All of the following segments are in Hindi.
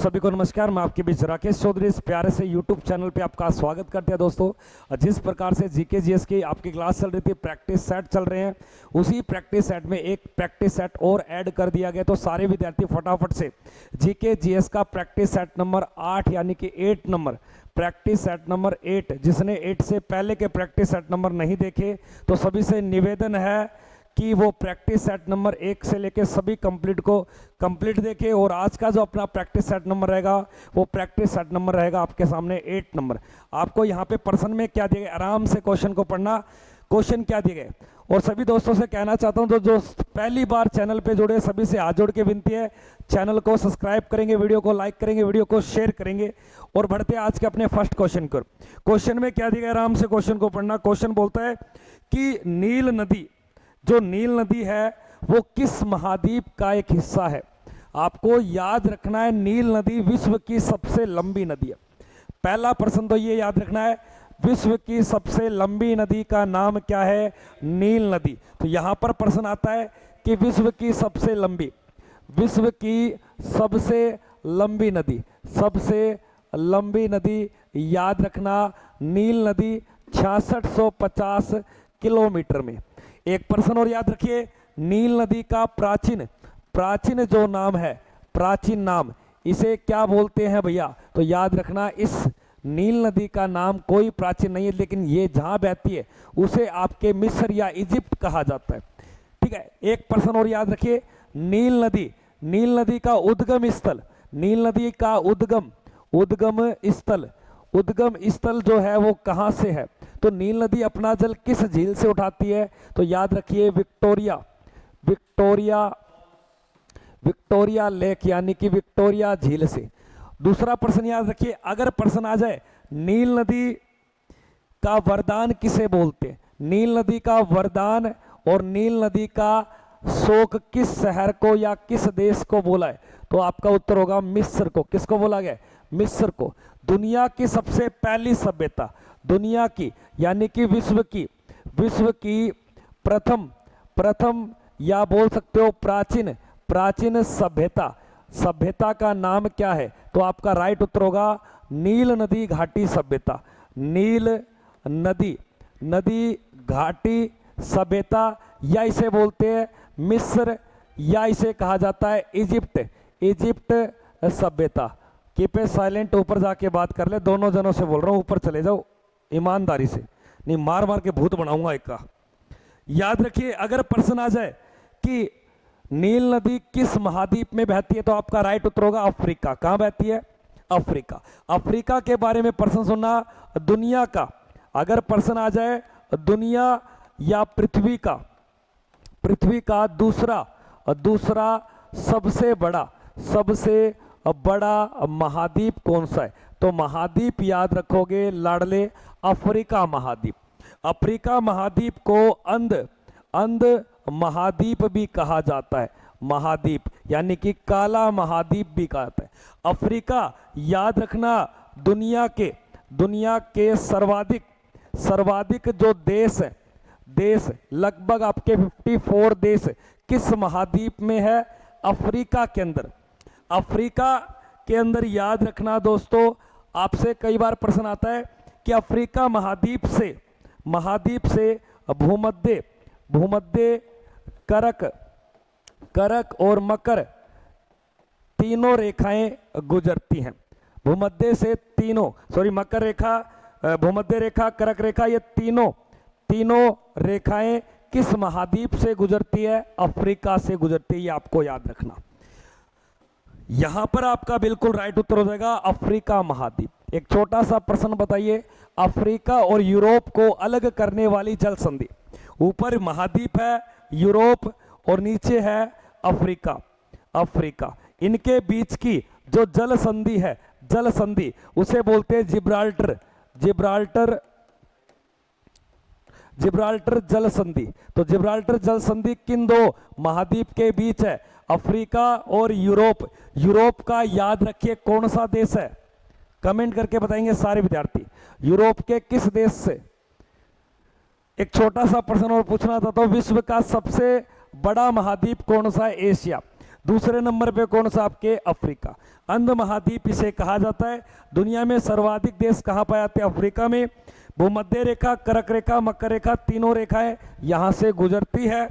सभी को नमस्कार। मैं आपके बीच राकेश चौधरी इस प्यारे से YouTube चैनल पे आपका स्वागत करते हैं। दोस्तों, जिस प्रकार से जीके जीएस की आपकी क्लास चल रही थी, प्रैक्टिस सेट चल रहे हैं, उसी प्रैक्टिस सेट में एक प्रैक्टिस सेट और ऐड कर दिया गया। तो सारे विद्यार्थी फटाफट से जीके जीएस का प्रैक्टिस सेट नंबर 8 यानी कि 8 नंबर प्रैक्टिस सेट नंबर 8, जिसने 8 से पहले के प्रैक्टिस सेट नंबर नहीं देखे तो सभी से निवेदन है कि वो प्रैक्टिस सेट नंबर 1 से लेके सभी कंप्लीट देखे। और आज का जो अपना प्रैक्टिस सेट नंबर रहेगा वो प्रैक्टिस सेट नंबर रहेगा आपके सामने 8 नंबर। आपको यहाँ पे प्रश्न में क्या दिए गए, आराम से क्वेश्चन को पढ़ना, क्वेश्चन क्या दिए गए। और सभी दोस्तों से कहना चाहता हूँ तो जो पहली बार चैनल पे जुड़े सभी से हाथ जोड़ के विनती है, चैनल को सब्सक्राइब करेंगे, वीडियो को लाइक करेंगे, वीडियो को शेयर करेंगे। और बढ़ते आज के अपने फर्स्ट क्वेश्चन को। क्वेश्चन में क्या दिया गया, आराम से क्वेश्चन को पढ़ना। क्वेश्चन बोलता है कि नील नदी, जो नील नदी है वो किस महाद्वीप का एक हिस्सा है। आपको याद रखना है, नील नदी विश्व की सबसे लंबी नदी है। पहला प्रश्न तो ये याद रखना है, विश्व की सबसे लंबी नदी का नाम क्या है, नील नदी। तो यहां पर प्रश्न आता है कि विश्व की सबसे लंबी नदी याद रखना, नील नदी 6650 किलोमीटर में। एक प्रश्न और याद रखिए, नील नदी का प्राचीन जो नाम है, प्राचीन नाम, इसे क्या बोलते हैं भैया। तो याद रखना, इस नील नदी का नाम कोई प्राचीन नहीं है, लेकिन ये जहां बहती है उसे आपके मिस्र या इजिप्ट कहा जाता है। ठीक है, एक प्रश्न और याद रखिए, नील नदी का उद्गम स्थल, नील नदी का उद्गम स्थल जो है वो कहां से है। तो नील नदी अपना जल किस झील से उठाती है। तो याद रखिए विक्टोरिया लेक यानी कि विक्टोरिया झील से। दूसरा प्रश्न याद रखिए, अगर प्रश्न आ जाए नील नदी का वरदान किसे बोलते हैं, नील नदी का वरदान और नील नदी का शोक किस शहर को या किस देश को बोला है। तो आपका उत्तर होगा मिस्र को। किसको बोला गया, मिस्र को। दुनिया की सबसे पहली सभ्यता, दुनिया की यानी कि विश्व की प्रथम या बोल सकते हो प्राचीन सभ्यता का नाम क्या है। तो आपका राइट उत्तर होगा नील नदी घाटी सभ्यता। नील नदी घाटी सभ्यता, या इसे बोलते हैं मिस्र, या इसे कहा जाता है इजिप्ट सभ्यता। कीप ए साइलेंट, ऊपर जाके बात कर ले, दोनों जनों से बोल रहा हूं, ऊपर चले जाओ ईमानदारी से, नहीं मार के भूत बनाऊंगा एक का। याद रखिए, अगर प्रश्न आ जाए कि नील नदी किस महाद्वीप में बहती है तो आपका राइट उत्तर होगा अफ्रीका। कहां बहती है, अफ्रीका के बारे में प्रश्न सुनना। दुनिया का अगर प्रश्न आ जाए, दुनिया या पृथ्वी का दूसरा सबसे बड़ा महाद्वीप कौन सा है। तो महाद्वीप याद रखोगे लाडले, अफ्रीका महाद्वीप को अंध महाद्वीप भी कहा जाता है। महाद्वीप यानी कि काला महाद्वीप भी कहा जाता है। अफ्रीका याद रखना, दुनिया के सर्वाधिक जो देश लगभग आपके 54 देश किस महाद्वीप में है, अफ्रीका के अंदर याद रखना दोस्तों। आपसे कई बार प्रश्न आता है कि अफ्रीका महाद्वीप से भूमध्य करक और मकर तीनों रेखाएं गुजरती हैं। मकर रेखा, भूमध्य रेखा, करक रेखा, ये तीनों रेखाएं किस महाद्वीप से गुजरती है, अफ्रीका से गुजरती है। ये आपको याद रखना। यहां पर आपका बिल्कुल राइट उत्तर हो जाएगा अफ्रीका महाद्वीप। एक छोटा सा प्रश्न बताइए, अफ्रीका और यूरोप को अलग करने वाली जल संधि। ऊपर महाद्वीप है यूरोप और नीचे है अफ्रीका। इनके बीच की जो जल संधि उसे बोलते हैं जिब्राल्टर जल संधि। तो जिब्राल्टर जल संधि किन दो महाद्वीप के बीच है, अफ्रीका और यूरोप का याद रखिए कौन सा देश है, कमेंट करके बताएंगे सारे विद्यार्थी, यूरोप के किस देश से। एक छोटा सा प्रश्न और पूछना था, तो विश्व का सबसे बड़ा महाद्वीप कौन सा है, एशिया। दूसरे नंबर पे कौन सा आपके अफ्रीका, अंध महाद्वीप इसे कहा जाता है। दुनिया में सर्वाधिक देश कहाँ पाए जाते हैं, अफ्रीका में। भूमध्य रेखा, कर्क रेखा, मकर रेखा, तीनों रेखाएं यहां से गुजरती है।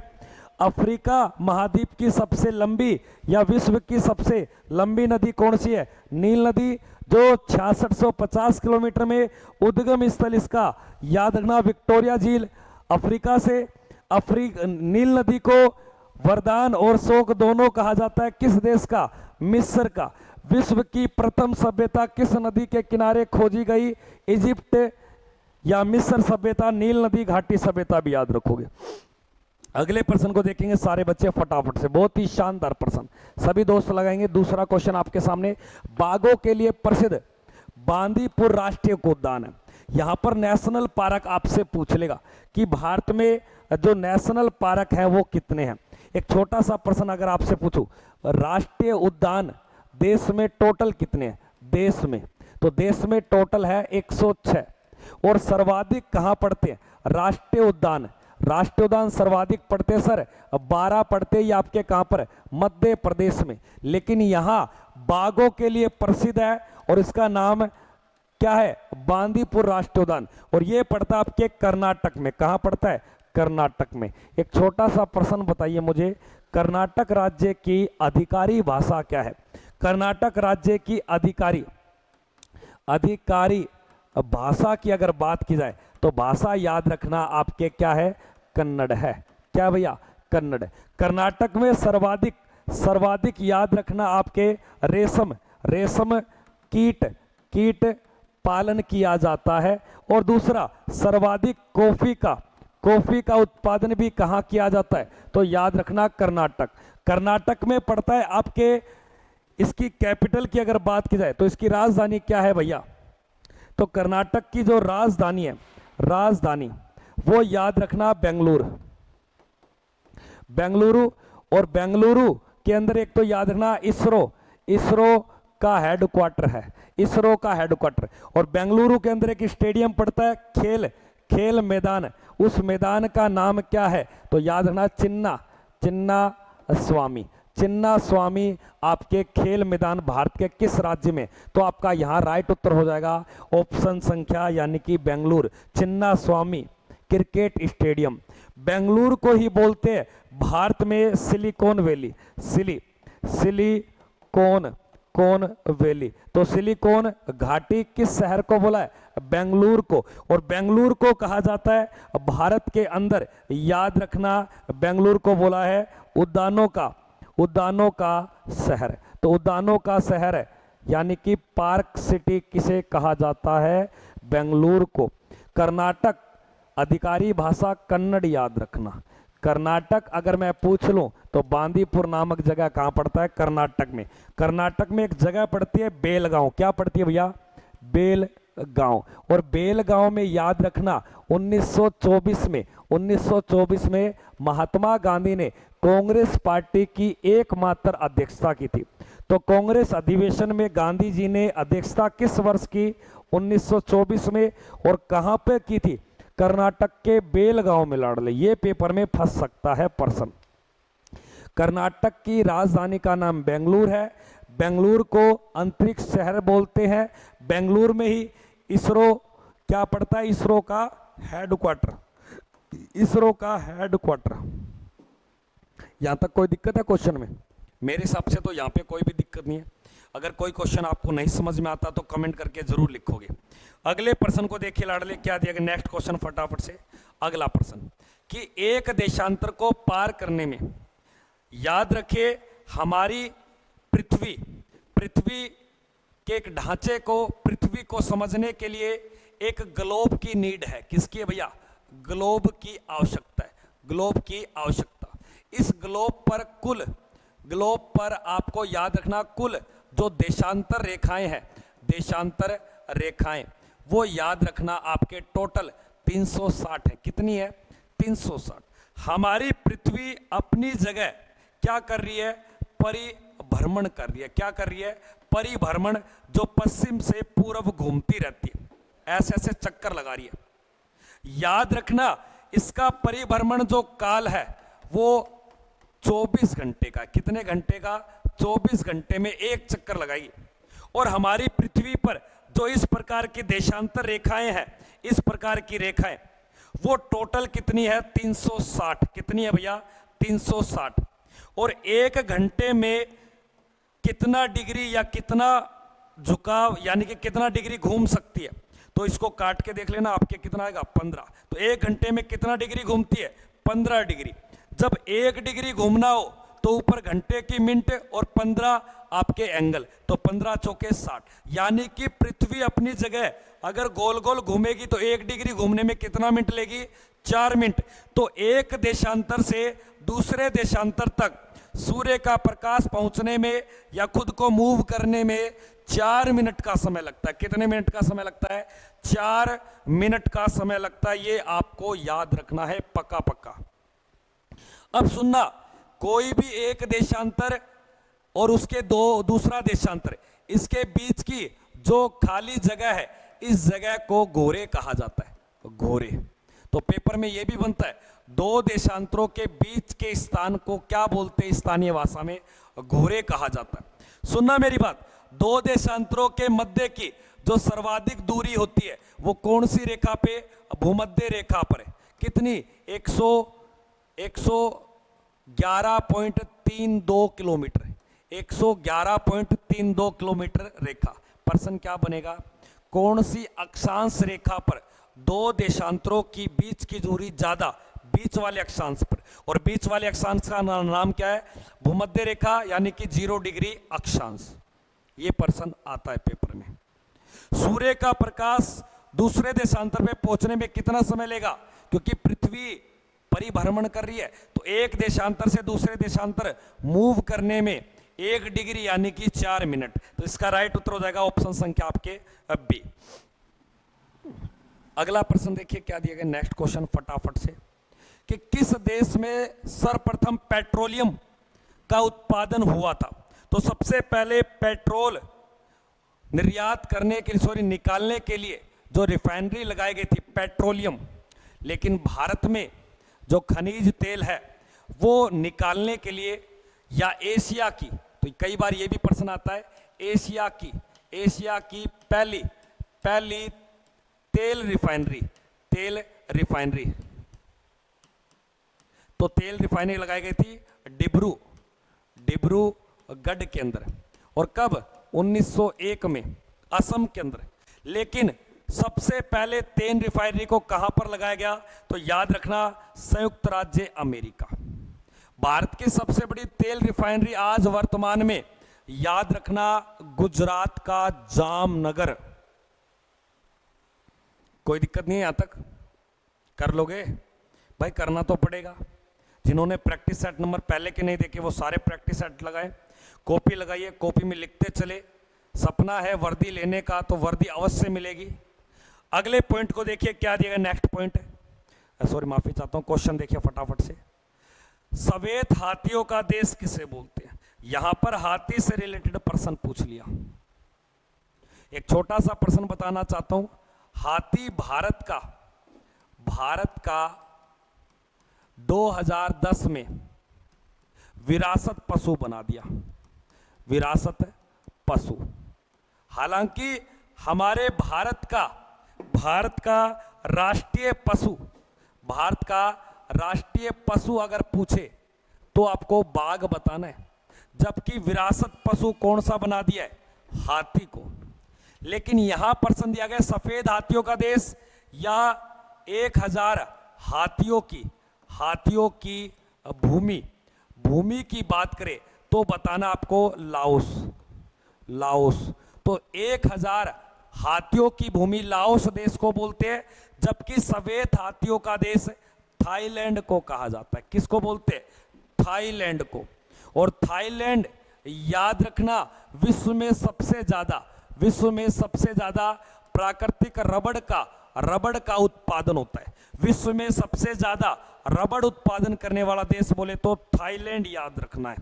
अफ्रीका महाद्वीप की सबसे लंबी या विश्व की सबसे लंबी नदी कौन सी है, नील नदी, जो 6650 किलोमीटर में उद्गम स्थल इसका याद रखना विक्टोरिया झील। अफ्रीका से नील नदी को वरदान और शोक दोनों कहा जाता है, किस देश का, मिस्र का। विश्व की प्रथम सभ्यता किस नदी के किनारे खोजी गई, इजिप्ट या मिस्र सभ्यता, नील नदी घाटी सभ्यता भी याद रखोगे। अगले प्रश्न को देखेंगे सारे बच्चे फटाफट से, बहुत ही शानदार प्रश्न, सभी दोस्त लगाएंगे। दूसरा क्वेश्चन आपके सामने, बाघों के लिए प्रसिद्ध बांदीपुर राष्ट्रीय उद्यान है। यहां पर नेशनल पार्क आपसे पूछ लेगा कि भारत में जो नेशनल पार्क है वो कितने हैं। एक छोटा सा प्रश्न अगर आपसे पूछूं, राष्ट्रीय उद्यान देश में टोटल कितने हैं, देश में, तो देश में टोटल है 106। और सर्वाधिक कहां पड़ते हैं, राष्ट्रीय उद्यान, राष्ट्रीय उद्यान सर्वाधिक पड़ते हैं सर 12 पड़ते हैं, ये आपके कहां पर, मध्य प्रदेश में। लेकिन यहां बाघों के लिए प्रसिद्ध है और इसका नाम क्या है, बांदीपुर राष्ट्रीय उद्यान, और ये पड़ता है आपके कर्नाटक में। कहां पड़ता है, कर्नाटक में। एक छोटा सा प्रश्न बताइए मुझे, कर्नाटक राज्य की अधिकारी भाषा क्या है, कर्नाटक राज्य की अधिकारी भाषा की अगर बात की जाए तो भाषा याद रखना आपके क्या है, कन्नड़ है। क्या भैया, कन्नड़। कर्नाटक में सर्वाधिक याद रखना आपके रेशम कीट पालन किया जाता है। और दूसरा सर्वाधिक कॉफी का उत्पादन भी कहां किया जाता है, तो याद रखना कर्नाटक में पड़ता है आपके। इसकी कैपिटल की अगर बात की जाए तो इसकी राजधानी क्या है भैया, तो कर्नाटक की जो राजधानी है, वो याद रखना बेंगलुरु। और बेंगलुरु के अंदर एक तो याद रखना इसरो का हेडक्वार्टर है, इसरो का हेडक्वार्टर। और बेंगलुरु के अंदर एक स्टेडियम पड़ता है, खेल मैदान, उस मैदान का नाम क्या है, तो याद रखना चिन्ना स्वामी आपके खेल मैदान भारत के किस राज्य में, तो आपका यहां राइट उत्तर हो जाएगा ऑप्शन संख्या यानी कि बेंगलुरु, चिन्ना स्वामी क्रिकेट स्टेडियम। बेंगलुरु को ही बोलते हैं भारत में सिलिकॉन वैली, सिलिकॉन वैली। तो सिलिकॉन घाटी किस शहर को बोला है, बेंगलुरु को। और बेंगलुरु को कहा जाता है भारत के अंदर, याद रखना बेंगलुरु को बोला है उद्यानों का शहर। तो उद्यानों का शहर है यानी कि पार्क सिटी किसे कहा जाता है, बेंगलुरु को। कर्नाटक अधिकारी भाषा कन्नड़ याद रखना। कर्नाटक अगर मैं पूछ लूं तो बांदीपुर नामक जगह कहां पड़ता है, कर्नाटक में। कर्नाटक में एक जगह पड़ती है बेलगांव, क्या पड़ती है भैया, बेलगांव। और बेलगांव में याद रखना 1924 में महात्मा गांधी ने कांग्रेस पार्टी की एकमात्र अध्यक्षता की थी। तो कांग्रेस अधिवेशन में गांधी जी ने अध्यक्षता किस वर्ष की, 1924 में। और कहां पे की थी, कर्नाटक के बेलगांव में। लड़ ले, ये पेपर में फंस सकता है प्रश्न। कर्नाटक की राजधानी का नाम बेंगलुरु है। बेंगलुरु को अंतरिक्ष शहर बोलते हैं। बेंगलुरु में ही इसरो क्या पड़ता है, इसरो का हेडक्वार्टर। यहां तक कोई दिक्कत है क्वेश्चन में? मेरे हिसाब से तो यहां पे कोई भी दिक्कत नहीं है। अगर कोई क्वेश्चन आपको नहीं समझ में आता तो कमेंट करके जरूर लिखोगे। अगले प्रश्न को देखिए लाडले, क्या दिया गया, नेक्स्ट क्वेश्चन फटाफट से। अगला प्रश्न कि एक देशांतर को पार करने में, याद रखिए हमारी पृथ्वी के एक ढांचे को, पृथ्वी को समझने के लिए एक ग्लोब की नीड है। किसकी है भैया, ग्लोब की आवश्यकता है, ग्लोब की आवश्यकता। इस ग्लोब पर आपको याद रखना कुल जो देशांतर रेखाएं हैं, देशांतर रेखाएं, वो याद रखना आपके टोटल 360 है। कितनी है, 360। हमारी पृथ्वी अपनी जगह क्या कर रही है, परिभ्रमण कर रही है। क्या कर रही है, परिभ्रमण, जो पश्चिम से पूर्व घूमती रहती है, ऐसे ऐसे चक्कर लगा रही है। याद रखना इसका परिभ्रमण जो काल है वो 24 घंटे का। कितने घंटे का? 24 घंटे में एक चक्कर लगाइए। और हमारी पृथ्वी पर जो इस प्रकार की देशांतर रेखाएं हैं, इस प्रकार की रेखाएं, वो टोटल कितनी है? 360। कितनी है भैया? 360। और एक घंटे में कितना डिग्री या कितना झुकाव, यानी कि कितना डिग्री घूम सकती है? तो इसको काट के देख लेना, आपके कितना आएगा? 15। तो एक घंटे में कितना डिग्री घूमती है? 15 डिग्री। जब 1 डिग्री घूमना हो तो ऊपर घंटे की मिनट और 15 आपके एंगल, तो 15 चौके 60। यानी कि पृथ्वी अपनी जगह अगर गोल गोल घूमेगी तो 1 डिग्री घूमने में कितना मिनट लेगी? 4 मिनट। तो एक देशांतर से दूसरे देशांतर तक सूर्य का प्रकाश पहुंचने में या खुद को मूव करने में 4 मिनट का समय लगता है। कितने मिनट का समय लगता है? 4 मिनट का समय लगता है। ये आपको याद रखना है पक्का पक्का। अब सुनना, कोई भी एक देशांतर और उसके दूसरा देशांतर, इसके बीच की जो खाली जगह है, इस जगह को गोरे कहा जाता है। गोरे। तो पेपर में यह भी बनता है, दो देशांतरों के बीच के स्थान को क्या बोलते हैं स्थानीय भाषा में? गोरे कहा जाता है। सुनना मेरी बात, दो देशांतरों के मध्य की जो सर्वाधिक दूरी होती है वो कौन सी रेखा पे? भूमध्य रेखा पर है। कितनी? 111.32 किलोमीटर। 111.32 किलोमीटर रेखा। प्रश्न क्या बनेगा? कौन सी अक्षांश रेखा पर दो देशांतरों की बीच की दूरी ज्यादा? बीच वाले अक्षांश पर। और बीच वाले अक्षांश का नाम क्या है? भूमध्य रेखा, यानी कि 0 डिग्री अक्षांश। ये प्रश्न आता है पेपर में। सूर्य का प्रकाश दूसरे देशांतर पे पहुंचने में कितना समय लेगा? क्योंकि पृथ्वी परिभ्रमण कर रही है, तो एक देशांतर से दूसरे देशांतर मूव करने में 1 डिग्री यानी कि 4 मिनट। तो इसका राइट उत्तर हो जाएगा ऑप्शन संख्या आपके बी। अगला प्रश्न देखिए क्या दिया गया, नेक्स्ट क्वेश्चन फटाफट से, कि किस देश में सर्वप्रथम पेट्रोलियम का उत्पादन हुआ था? तो सबसे पहले पेट्रोल निर्यात करने के लिए, सॉरी निकालने के लिए जो रिफाइनरी लगाई गई थी, पेट्रोलियम। लेकिन भारत में जो खनिज तेल है वो निकालने के लिए या एशिया की, तो कई बार ये भी प्रश्न आता है, एशिया की पहली तेल रिफाइनरी, तो तेल रिफाइनरी लगाई गई थी डिब्रूगढ़ के अंदर। और कब? 1901 में असम के अंदर। लेकिन सबसे पहले तेल रिफाइनरी को कहां पर लगाया गया? तो याद रखना, संयुक्त राज्य अमेरिका। भारत की सबसे बड़ी तेल रिफाइनरी आज वर्तमान में, याद रखना, गुजरात का जामनगर। कोई दिक्कत नहीं है यहां तक? कर लोगे भाई? करना तो पड़ेगा। जिन्होंने प्रैक्टिस सेट नंबर पहले के नहीं देखे वो सारे प्रैक्टिस सेट लगाए, कॉपी लगाइए, कॉपी में लिखते चले। सपना है वर्दी लेने का तो वर्दी अवश्य मिलेगी। अगले पॉइंट को देखिए क्या दिया गया, नेक्स्ट पॉइंट, सॉरी माफी चाहता हूं, क्वेश्चन देखिए फटाफट से। सफेद हाथियों का देश किसे बोलते हैं? यहां पर हाथी से रिलेटेड प्रश्न पूछ लिया। एक छोटा सा प्रश्न बताना चाहता हूं, हाथी भारत का 2010 में विरासत पशु बना दिया, विरासत पशु। हालांकि हमारे भारत का राष्ट्रीय पशु अगर पूछे तो आपको बाघ बताना है, जबकि विरासत पशु कौन सा बना दिया है? हाथी को। लेकिन यहां प्रश्न दिया गया सफेद हाथियों का देश या 1000 हाथियों की भूमि की बात करें तो बताना आपको लाओस। तो 1000 हाथियों की भूमि लाओस देश को बोलते हैं, जबकि सफेद हाथियों का देश थाईलैंड को कहा जाता है। किसको बोलते हैं? थाईलैंड को। और थाईलैंड, याद रखना, विश्व में सबसे ज्यादा प्राकृतिक रबड़ का उत्पादन होता है। विश्व में सबसे ज्यादा रबड़ उत्पादन करने वाला देश बोले तो थाईलैंड, याद रखना है।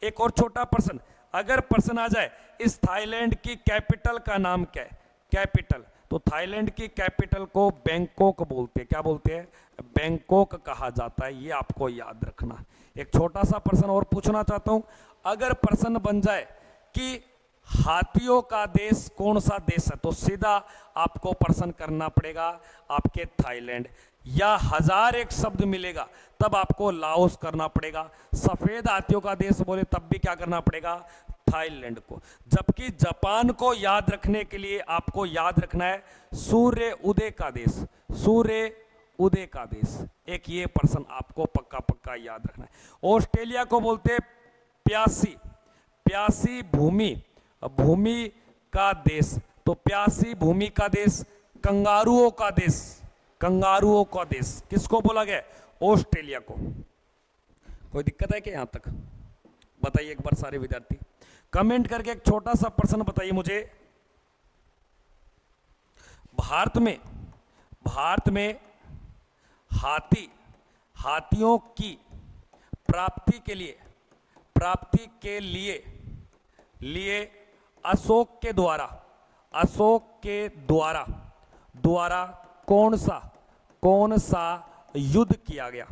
एक और छोटा प्रश्न, अगर प्रश्न आ जाए इस थाईलैंड की कैपिटल का नाम क्या है? कैपिटल, तो तो थाईलैंड की कैपिटल को बैंकॉक बोलते हैं। क्या बोलते हैं? बैंकॉक कहा जाता है। ये आपको याद रखना। एक छोटा सा प्रश्न और पूछना चाहता हूं, अगर प्रश्न बन जाए कि हाथियों का देश कौन सा देश है, तो सीधा आपको प्रश्न करना पड़ेगा आपके थाईलैंड, या 1001 शब्द मिलेगा तब आपको लाओस करना पड़ेगा। सफेद हाथियों का देश बोले तब भी क्या करना पड़ेगा? थाईलैंड को। जबकि जापान को याद रखने के लिए आपको याद रखना है सूर्य उदय का देश, सूर्य उदय का देश। एक ये प्रश्न आपको पक्का पक्का याद रखना है। ऑस्ट्रेलिया को बोलते हैं प्यासी, प्यासी भूमि, भूमि का देश। तो प्यासी भूमि का देश कंगारुओं का देश, कंगारुओं का देश किसको बोला गया? ऑस्ट्रेलिया को। कोई दिक्कत है क्या यहां तक? बताइए एक बार सारे विद्यार्थी कमेंट करके एक छोटा सा प्रश्न बताइए मुझे। भारत में हाथियों की प्राप्ति के लिए अशोक के द्वारा कौन सा युद्ध किया गया?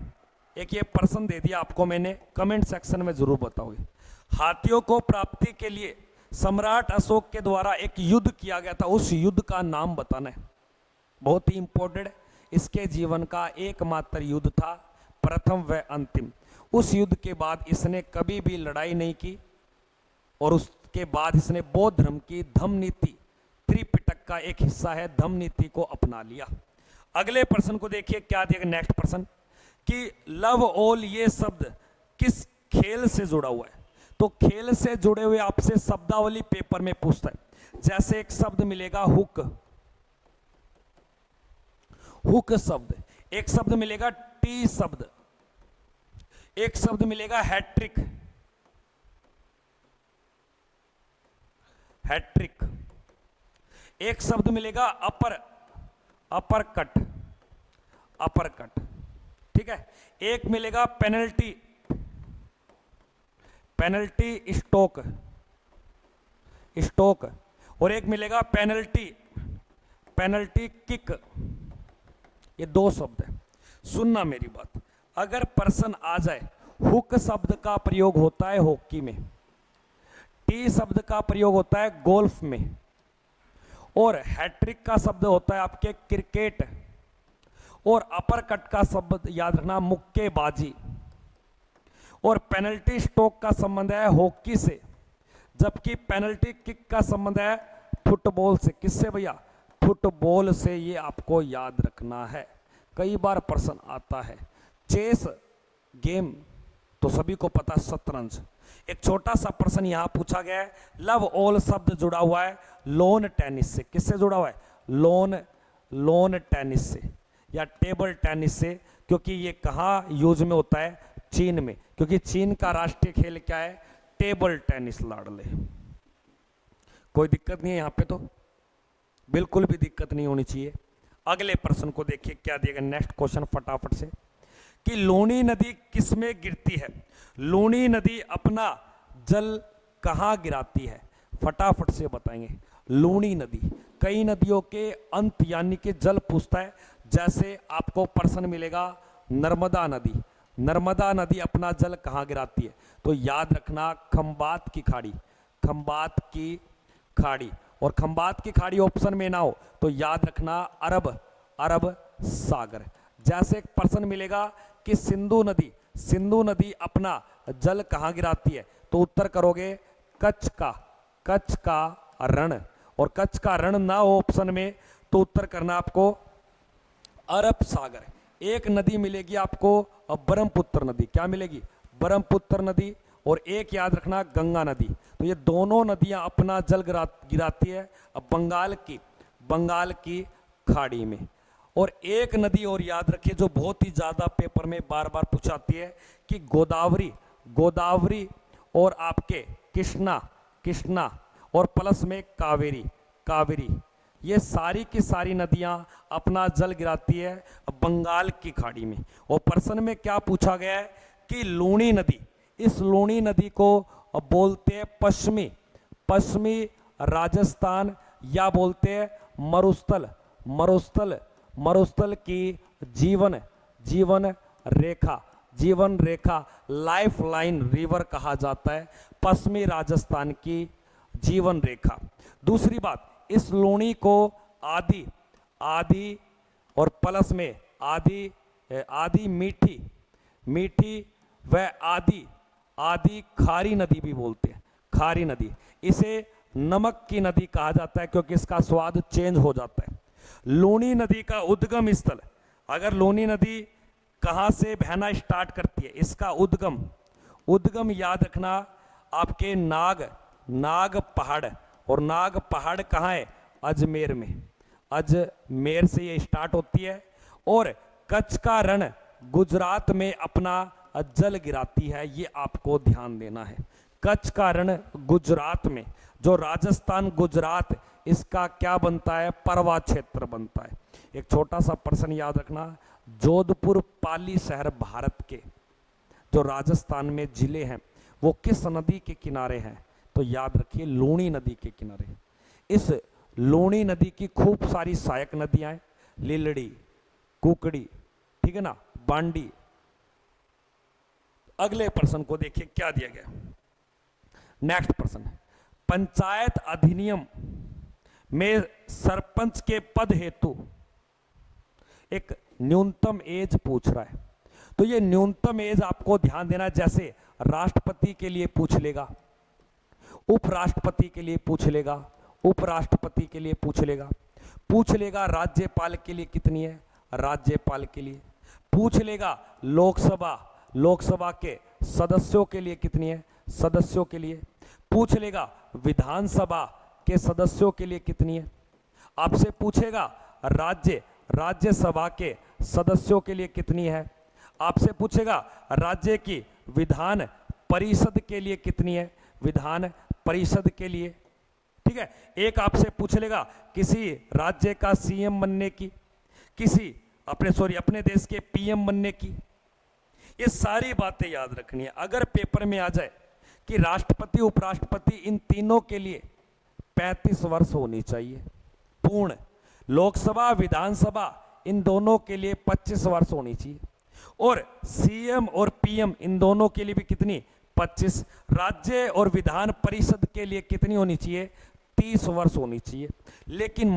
एक ये प्रश्न दे दिया आपको मैंने, कमेंट सेक्शन में जरूर बताओगे। हाथियों को प्राप्ति के लिए सम्राट अशोक के द्वारा एक युद्ध किया गया था, उस युद्ध का नाम बताना है। बहुत ही इंपॉर्टेंट। इसके जीवन का एकमात्र युद्ध था, प्रथम व अंतिम। उस युद्ध के बाद इसने कभी भी लड़ाई नहीं की और उसके बाद इसने बौद्ध धर्म की धम्म नीति, त्रिपिटक का एक हिस्सा है, धम्म नीति को अपना लिया। अगले प्रश्न को देखिए क्या दिया। नेक्स्ट प्रश्न कि लव ऑल ये शब्द किस खेल से जुड़ा हुआ है? तो खेल से जुड़े हुए आपसे शब्दावली पेपर में पूछता है। जैसे एक शब्द मिलेगा हुक, हुक शब्द, एक शब्द मिलेगा टी शब्द, एक शब्द मिलेगा हैट्रिक, हैट्रिक, एक शब्द मिलेगा अपर कट, ठीक है। एक मिलेगा पेनल्टी स्टोक, और एक मिलेगा पेनल्टी किक। ये दो शब्द है। सुनना मेरी बात, अगर प्रश्न आ जाए हुक शब्द का प्रयोग होता है हॉकी में, टी शब्द का प्रयोग होता है गोल्फ में, और हैट्रिक का शब्द होता है आपके क्रिकेट, और अपर कट का शब्द याद रखना मुक्केबाजी, और पेनल्टी स्टोक का संबंध है हॉकी से, जबकि पेनल्टी किक का संबंध है फुटबॉल से। किससे भैया? फुटबॉल से। ये आपको याद रखना है, कई बार प्रश्न आता है। चेस गेम तो सभी को पता, शतरंज। एक छोटा सा प्रश्न यहां पूछा गया है, लव ऑल शब्द जुड़ा हुआ है लॉन टेनिस से। किससे जुड़ा हुआ है? लॉन टेनिस से या टेबल टेनिस से, क्योंकि ये कहाँ यूज में होता है? चीन में, क्योंकि चीन का राष्ट्रीय खेल क्या है? Table tennis. लाडले, कोई दिक्कत नहीं है यहां पे, तो बिल्कुल भी दिक्कत नहीं होनी चाहिए। अगले प्रश्न को देखिए क्या दिएगा। नेक्स्ट क्वेश्चन फटाफट से, कि लूनी नदी किसमें गिरती है? लूनी नदी अपना जल कहां गिराती है? फटाफट से बताएंगे। लूनी नदी, कई नदियों के अंत यानी कि जल पूछता है। जैसे आपको प्रश्न मिलेगा नर्मदा नदी, नर्मदा नदी अपना जल कहां गिराती है? तो याद रखना खंबात की खाड़ी, खंबात की खाड़ी। और खंबात की खाड़ी ऑप्शन में ना हो तो याद रखना अरब सागर। जैसे एक प्रश्न मिलेगा कि सिंधु नदी अपना जल कहां गिराती है? तो उत्तर करोगे कच्छ का रण, और कच्छ का रण ना हो ऑप्शन में तो उत्तर करना आपको अरब सागर। एक नदी मिलेगी आपको ब्रह्मपुत्र नदी। क्या मिलेगी? ब्रह्मपुत्र नदी। और एक याद रखना गंगा नदी। तो ये दोनों नदियां अपना जल गिराती है बंगाल की खाड़ी में। और एक नदी और याद रखिए जो बहुत ही ज्यादा पेपर में बार बार पूछाती है कि गोदावरी और आपके कृष्णा और प्लस में कावेरी, ये सारी की सारी नदियां अपना जल गिराती है बंगाल की खाड़ी में। और प्रश्न में क्या पूछा गया है कि लूनी नदी, इस लूनी नदी को बोलते हैं पश्चिमी राजस्थान, या बोलते हैं मरुस्थल, मरुस्थल, मरुस्थल की जीवन जीवन रेखा, जीवन रेखा लाइफ लाइन रिवर कहा जाता है पश्चिमी राजस्थान की जीवन रेखा। दूसरी बात, इस लूणी को आदि, आदि और प्लस में आदि, आदि मीठी, मीठी व आदि, आदि खारी नदी भी बोलते हैं, खारी नदी। इसे नमक की नदी कहा जाता है क्योंकि इसका स्वाद चेंज हो जाता है। लूणी नदी का उद्गम स्थल, अगर लूणी नदी कहां से बहना स्टार्ट करती है, इसका उद्गम, उद्गम याद रखना आपके नाग, नाग पहाड़, और नाग पहाड़ कहाँ है, अजमेर में, अजमेर से ये स्टार्ट होती है और कच्छ का रण गुजरात में अपना जल गिराती है, ये आपको ध्यान देना है। कच्छ का रण गुजरात में, जो राजस्थान गुजरात इसका क्या बनता है, परवा क्षेत्र बनता है। एक छोटा सा प्रश्न याद रखना, जोधपुर पाली शहर भारत के जो राजस्थान में जिले हैं वो किस नदी के किनारे हैं, तो याद रखिए लूणी नदी के किनारे। इस लूणी नदी की खूब सारी सहायक नदियां हैं, लीलड़ी, कुकड़ी, ठीक है ना, बांडी। अगले प्रश्न को देखिए क्या दिया गया। नेक्स्ट प्रश्न, पंचायत अधिनियम में सरपंच के पद हेतु एक न्यूनतम एज पूछ रहा है, तो ये न्यूनतम एज आपको ध्यान देना है। जैसे राष्ट्रपति के लिए पूछ लेगा, उपराष्ट्रपति के लिए पूछ लेगा, उपराष्ट्रपति के लिए पूछ लेगा राज्यपाल के लिए कितनी है, राज्यपाल के लिए पूछ लेगा, लोकसभा, लोकसभा के सदस्यों के लिए कितनी है, सदस्यों के लिए पूछ लेगा, विधानसभा के सदस्यों के लिए कितनी है, आपसे पूछेगा राज्यसभा के सदस्यों के लिए कितनी है, आपसे पूछेगा राज्य की विधान परिषद के लिए कितनी है, विधान परिषद के लिए, ठीक है। एक आपसे पूछ लेगा किसी राज्य का सीएम बनने की, किसी अपने देश के पीएम बनने की। ये सारी बातें याद रखनी है। अगर पेपर में आ जाए कि राष्ट्रपति उपराष्ट्रपति इन तीनों के लिए 35 वर्ष होनी चाहिए पूर्ण, लोकसभा विधानसभा इन दोनों के लिए 25 वर्ष होनी चाहिए, और सीएम और पीएम इन दोनों के लिए भी कितनी, 25, राज्य और विधान परिषद के लिए कितनी होनी चाहिए, 30 वर्ष होनी चाहिए। लेकिन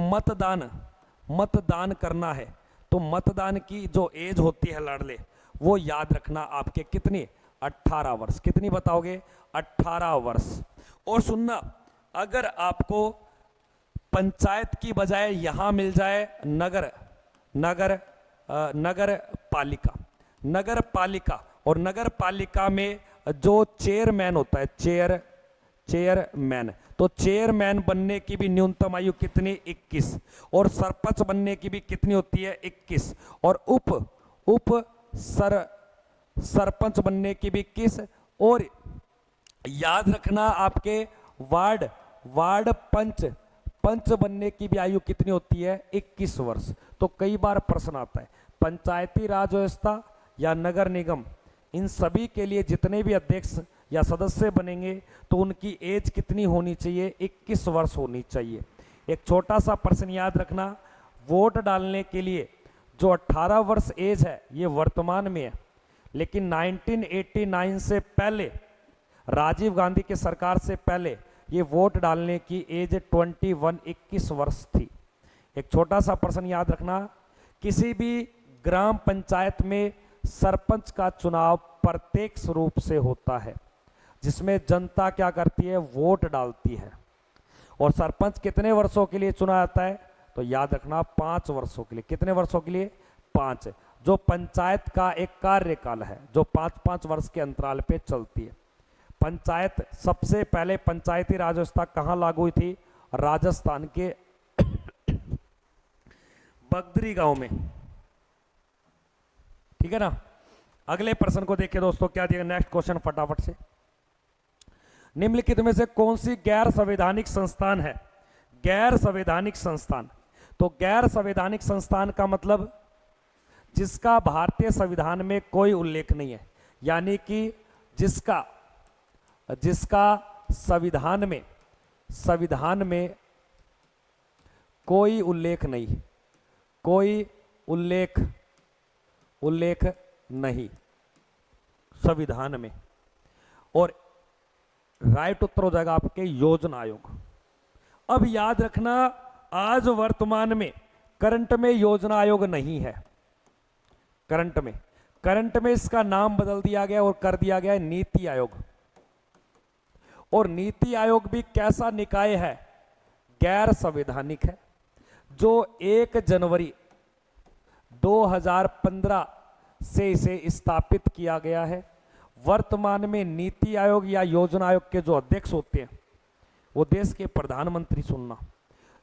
मतदान करना है तो मतदान की जो एज होती है लाडले, वो याद रखना आपके कितनी, 18 वर्ष। कितनी बताओगे, 18 वर्ष। और सुनना, अगर आपको पंचायत की बजाय यहां मिल जाए नगर पालिका, और नगर पालिका में जो चेयरमैन होता है, चेयरमैन, तो चेयरमैन बनने की भी न्यूनतम आयु कितनी, 21, और सरपंच बनने की भी कितनी होती है, 21, और उप सरपंच बनने की भी 21, और याद रखना आपके वार्ड पंच बनने की भी आयु कितनी होती है, 21 वर्ष। तो कई बार प्रश्न आता है पंचायती राज व्यवस्था या नगर निगम, इन सभी के लिए जितने भी अध्यक्ष या सदस्य बनेंगे तो उनकी एज कितनी होनी चाहिए, 21 वर्ष होनी चाहिए। एक छोटा सा प्रश्न याद रखना, वोट डालने के लिए जो 18 वर्ष एज है ये वर्तमान में है, लेकिन 1989 से पहले, राजीव गांधी की सरकार से पहले ये वोट डालने की एज 21 वर्ष थी। एक छोटा सा प्रश्न याद रखना, किसी भी ग्राम पंचायत में सरपंच का चुनाव प्रत्यक्ष रूप से होता है, जिसमें जनता क्या करती है, वोट डालती है। और सरपंच कितने वर्षों के लिए चुना जाता है, तो याद रखना 5 वर्षों के लिए। कितने वर्षों के लिए, 5, जो पंचायत का एक कार्यकाल है जो 5-5 वर्ष के अंतराल पे चलती है। पंचायत, सबसे पहले पंचायती राज व्यवस्था कहां लागू हुई थी, राजस्थान के बगदरी गांव में, ठीक है ना। अगले प्रश्न को देखिए दोस्तों, क्या दिया, नेक्स्ट क्वेश्चन फटाफट से। निम्नलिखित में से कौन सी गैर संवैधानिक संस्थान है, गैर संवैधानिक संस्थान, तो गैर संवैधानिक संस्थान का मतलब जिसका भारतीय संविधान में कोई उल्लेख नहीं है, यानी कि जिसका संविधान में कोई उल्लेख नहीं, कोई उल्लेख नहीं संविधान में। और राइट उत्तर हो जाएगा आपके योजना आयोग। अब याद रखना, आज वर्तमान में करंट में योजना आयोग नहीं है। करंट में इसका नाम बदल दिया गया और कर दिया गया है नीति आयोग। और नीति आयोग भी कैसा निकाय है? गैर संवैधानिक है, जो 1 जनवरी 2015 से इसे स्थापित किया गया है। वर्तमान में नीति आयोग या योजना आयोग के जो अध्यक्ष होते हैं वो देश के प्रधानमंत्री चुनना।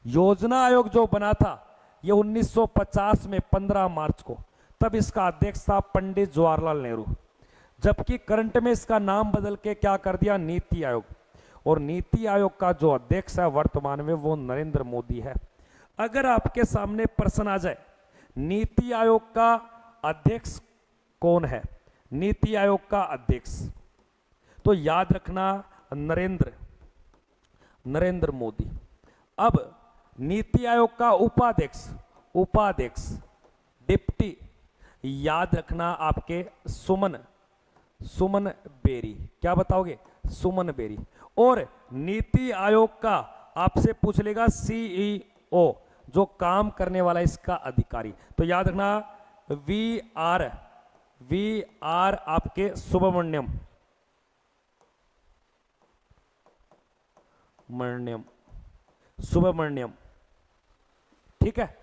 योजना आयोग जो बना था ये 1950 में 15 मार्च को, तब इसका अध्यक्ष था पंडित जवाहरलाल नेहरू। जबकि करंट में इसका नाम बदल के क्या कर दिया? नीति आयोग। और नीति आयोग का जो अध्यक्ष है वर्तमान में वो नरेंद्र मोदी है। अगर आपके सामने प्रश्न आ जाए नीति आयोग का अध्यक्ष कौन है, नीति आयोग का अध्यक्ष, तो याद रखना नरेंद्र मोदी। अब नीति आयोग का उपाध्यक्ष डिप्टी, याद रखना आपके सुमन बेरी। क्या बताओगे? सुमन बेरी। और नी आयोग का आपसे पूछ लेगा सीईओ, जो काम करने वाला इसका अधिकारी, तो याद रखना वी आर आपके सुब्रमण्यम। ठीक है।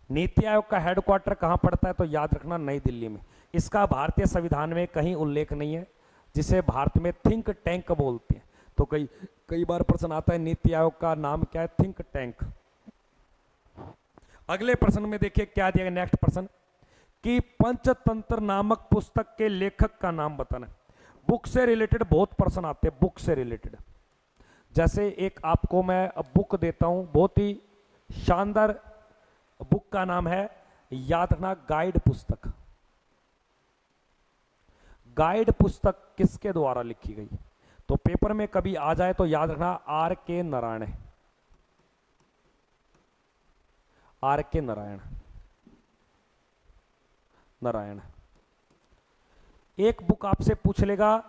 नीति आयोग का हेडक्वार्टर कहां पड़ता है? तो याद रखना नई दिल्ली में। इसका भारतीय संविधान में कहीं उल्लेख नहीं है, जिसे भारत में थिंक टैंक बोलते हैं। तो कई बार प्रश्न आता है नीति आयोग का नाम क्या है? Think tank. अगले प्रश्न में देखिए क्या दिया गया, नेक्स्ट प्रश्न, कि पंचतंत्र नामक पुस्तक के लेखक का नाम बताना। बुक से रिलेटेड बहुत प्रश्न आते हैं, बुक से रिलेटेड। जैसे एक आपको मैं बुक देता हूं, बहुत ही शानदार बुक का नाम है, याद रखना, गाइड पुस्तक। गाइड पुस्तक किसके द्वारा लिखी गई? तो पेपर में कभी आ जाए तो याद रखना R.K. नारायण। R.K. नारायण। एक बुक आपसे पूछ लेगा,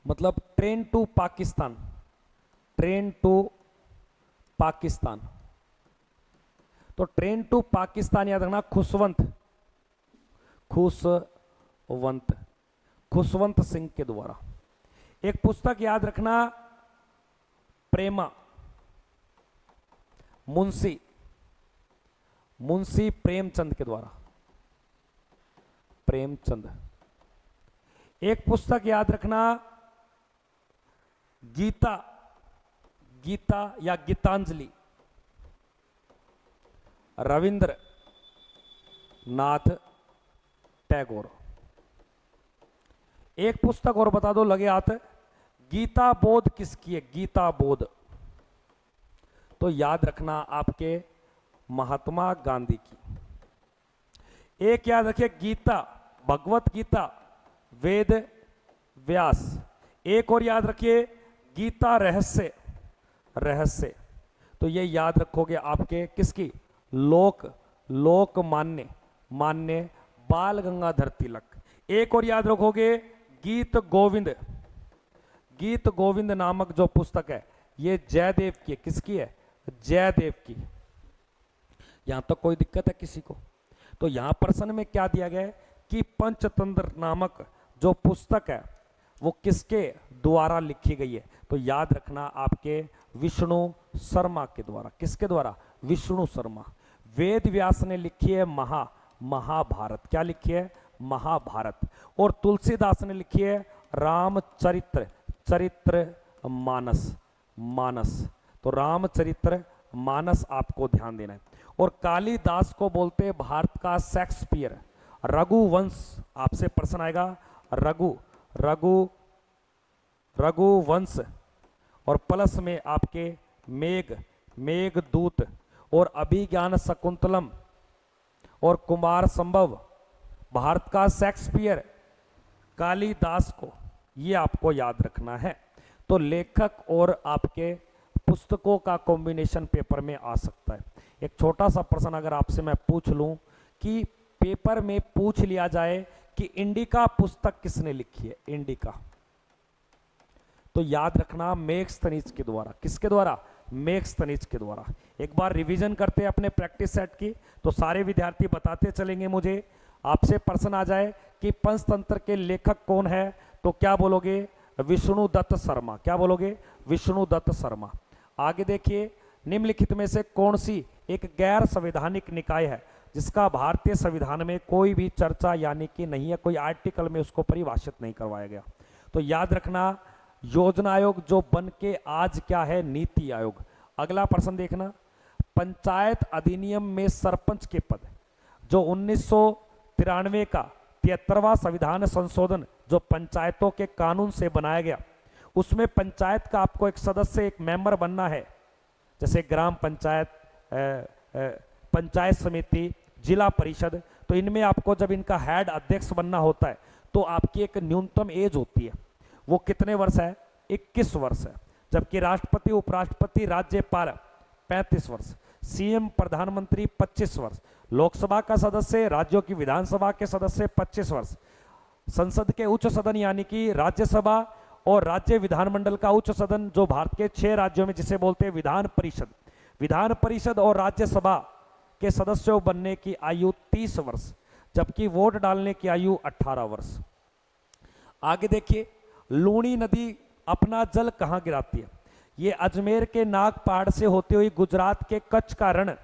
मतलब ट्रेन टू पाकिस्तान। तो ट्रेन टू पाकिस्तान याद रखना खुशवंत सिंह के द्वारा। एक पुस्तक याद रखना प्रेमा, मुंशी प्रेमचंद के द्वारा, प्रेमचंद। एक पुस्तक याद रखना गीता या गीतांजलि, रविंद्र नाथ टैगोर। एक पुस्तक और बता दो लगे हाथ, गीता बोध किसकी है? गीता बोध, तो याद रखना आपके महात्मा गांधी की। एक याद रखिए गीता, भगवत गीता, वेद व्यास। एक और याद रखिए गीता रहस्य। तो ये याद रखोगे आपके किसकी? लोक मान्य बाल गंगाधर तिलक। एक और याद रखोगे गीत गोविंद नामक जो पुस्तक है ये जयदेव की है। किसकी है? जयदेव की। यहां तक कोई दिक्कत है किसी को? तो यहां प्रश्न में क्या दिया गया है कि पंचतंत्र नामक जो पुस्तक है वो किसके द्वारा लिखी गई है? तो याद रखना आपके विष्णु शर्मा के द्वारा। किसके द्वारा? विष्णु शर्मा। वेद व्यास ने लिखी है महाभारत। क्या लिखी है? महाभारत। और तुलसीदास ने लिखी है रामचरित्र मानस। तो रामचरित्र मानस आपको ध्यान देना है। और कालिदास को बोलते हैं भारत का शेक्सपियर। रघुवंश, आपसे प्रश्न आएगा रघुवंश। और प्लस में आपके मेघदूत और अभिज्ञान शकुंतलम और कुमार संभव, भारत का शेक्सपियर कालिदास को, ये आपको याद रखना है। तो लेखक और आपके पुस्तकों का कॉम्बिनेशन पेपर में आ सकता है। एक छोटा सा प्रश्न अगर आपसे मैं पूछ लूं कि पेपर में पूछ लिया जाए कि इंडिका पुस्तक किसने लिखी है, इंडिका, तो याद रखना मेगास्थनीज के द्वारा। किसके द्वारा? मेगास्थनीज के द्वारा। एक बार रिवीजन करते हैं अपने प्रैक्टिस सेट की, तो सारे विद्यार्थी बताते चलेंगे मुझे। आपसे प्रश्न आ जाए कि पंचतंत्र के लेखक कौन है, तो क्या बोलोगे? विष्णु दत्त शर्मा। क्या बोलोगे? विष्णु दत्त शर्मा। आगे देखिए, निम्नलिखित में से कौन सी एक गैर संवैधानिक निकाय है जिसका भारतीय संविधान में कोई भी चर्चा यानी कि नहीं है, कोई आर्टिकल में उसको परिभाषित नहीं करवाया गया? तो याद रखना योजना आयोग, जो बन के आज क्या है, नीति आयोग। अगला प्रश्न देखना, पंचायत अधिनियम में सरपंच के पद, जो 1993 का 73वां संविधान संशोधन जो पंचायतों के कानून से बनाया गया, उसमें पंचायत का आपको एक सदस्य, एक मेंबर बनना है, जैसे ग्राम पंचायत, पंचायत समिति, जिला परिषद। तो इनमें आपको जब इनका हेड अध्यक्ष बनना होता है तो आपकी एक न्यूनतम एज होती है, वो कितने वर्ष है? 21 वर्ष है। जबकि राष्ट्रपति, उपराष्ट्रपति, राज्यपाल 35 वर्ष, सीएम, प्रधानमंत्री 25 वर्ष, लोकसभा का सदस्य, राज्यों की विधानसभा के सदस्य 25 वर्ष, संसद के उच्च सदन यानी कि राज्यसभा और राज्य विधानमंडल का उच्च सदन जो भारत के 6 राज्यों में जिसे बोलते हैं विधान परिषद, विधान परिषद और राज्यसभा के सदस्यों बनने की आयु 30 वर्ष, जबकि वोट डालने की आयु 18 वर्ष। आगे देखिए, लूणी नदी अपना जल कहां गिराती है? ये अजमेर के नाग पहाड़ से होते हुए गुजरात के कच्छ का रण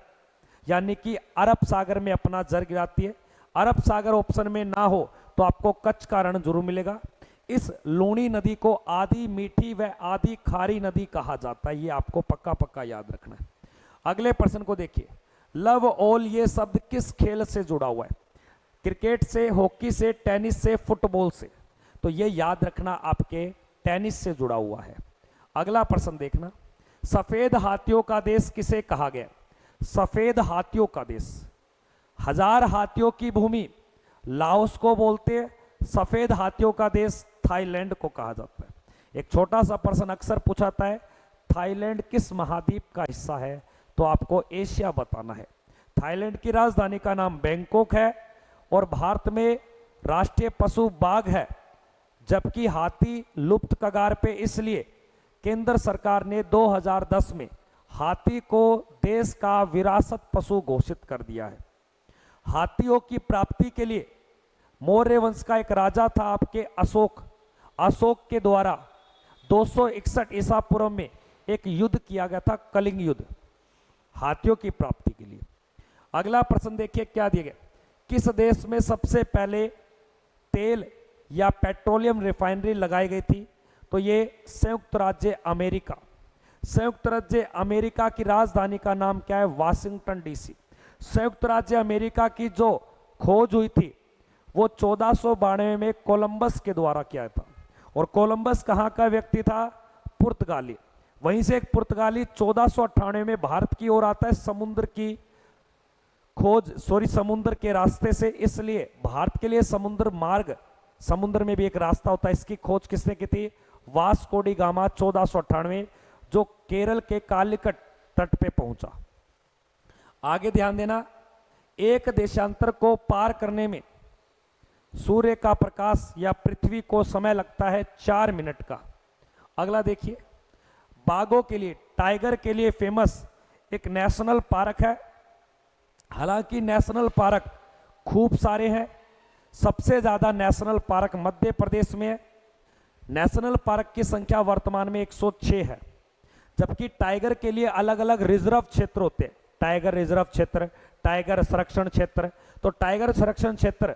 यानी कि अरब सागर में अपना जल गिराती है। अरब सागर ऑप्शन में ना हो तो आपको कच्छ का रण जरूर मिलेगा। इस लूणी नदी को आधी मीठी व आधी खारी नदी कहा जाता है, ये आपको पक्का पक्का याद रखना है। अगले प्रश्न को देखिए, लव ऑल ये शब्द किस खेल से जुड़ा हुआ है? क्रिकेट से, हॉकी से, टेनिस से, फुटबॉल से? तो ये याद रखना आपके टेनिस से जुड़ा हुआ है। अगला प्रश्न देखना, सफेद हाथियों का देश किसे कहा गया? सफेद हाथियों का देश, 1000 हाथियों की भूमि लाओस को बोलते हैं, सफेद हाथियों का देश थाईलैंड को कहा जाता है। एक छोटा सा प्रश्न अक्सर पूछाता है, थाईलैंड किस महाद्वीप का हिस्सा है? तो आपको एशिया बताना है। थाईलैंड की राजधानी का नाम बैंकॉक है और भारत में राष्ट्रीय पशु बाघ है, जबकि हाथी लुप्त कगार पे इसलिए केंद्र सरकार ने 2010 में हाथी को देश का विरासत पशु घोषित कर दिया है। हाथियों की प्राप्ति के लिए मौर्य वंश का एक राजा था आपके अशोक, अशोक के द्वारा 261 ईसा पूर्व में एक युद्ध किया गया था, कलिंग युद्ध, हाथियों की प्राप्ति के लिए। अगला प्रश्न देखिए क्या दिया गया, किस देश में सबसे पहले तेल या पेट्रोलियम रिफाइनरी लगाई गई थी? तो ये संयुक्त राज्य अमेरिका। संयुक्त राज्य अमेरिका की राजधानी का नाम क्या है? Washington DC. संयुक्त राज्य अमेरिका की जो खोज हुई थी वो 1492 में कोलंबस के द्वारा किया था, और कोलंबस कहाँ का व्यक्ति था? पुर्तगाली। वहीं से एक पुर्तगाली 1498 में भारत की ओर आता है समुद्र की खोज, समुद्र के रास्ते से, इसलिए भारत के लिए समुद्र मार्ग, समुद्र में भी एक रास्ता होता है, इसकी खोज किसने की थी? वास्को डी गामा 1498, जो केरल के कालिकट तट पे पहुंचा। आगे ध्यान देना, एक देशांतर को पार करने में सूर्य का प्रकाश या पृथ्वी को समय लगता है 4 मिनट का। अगला देखिए, बाघों के लिए, टाइगर के लिए फेमस एक नेशनल पार्क है। हालांकि नेशनल पार्क खूब सारे हैं, सबसे ज्यादा नेशनल पार्क मध्य प्रदेश में है। नेशनल पार्क की संख्या वर्तमान में 106 है, जबकि टाइगर के लिए अलग अलग रिजर्व क्षेत्र होते हैं, टाइगर रिजर्व क्षेत्र, टाइगर संरक्षण क्षेत्र। तो टाइगर संरक्षण क्षेत्र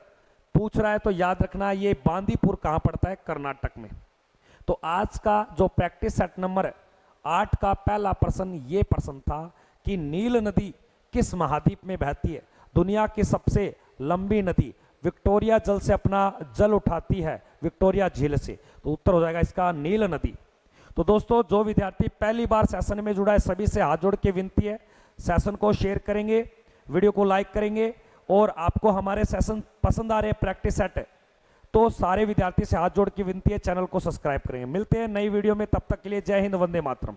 पूछ रहा है तो याद रखना ये बांदीपुर कहां पड़ता है? कर्नाटक में। तो आज का जो प्रैक्टिस सेट नंबर 8 का पहला प्रश्न ये प्रश्न था कि नील नदी किस महाद्वीप में बहती है? दुनिया की सबसे लंबी नदी विक्टोरिया जल से अपना जल उठाती है, विक्टोरिया झील से। तो उत्तर हो जाएगा इसका नील नदी। तो दोस्तों, जो विद्यार्थी पहली बार सेशन में जुड़ा है सभी से हाथ जोड़ के विनती है, सेशन को शेयर करेंगे, वीडियो को लाइक करेंगे, और आपको हमारे सेशन पसंद आ रहे हैं प्रैक्टिस सेट, तो सारे विद्यार्थी से हाथ जोड़ के विनती है चैनल को सब्सक्राइब करेंगे। मिलते हैं नई वीडियो में, तब तक के लिए जय हिंद, वंदे मातरम।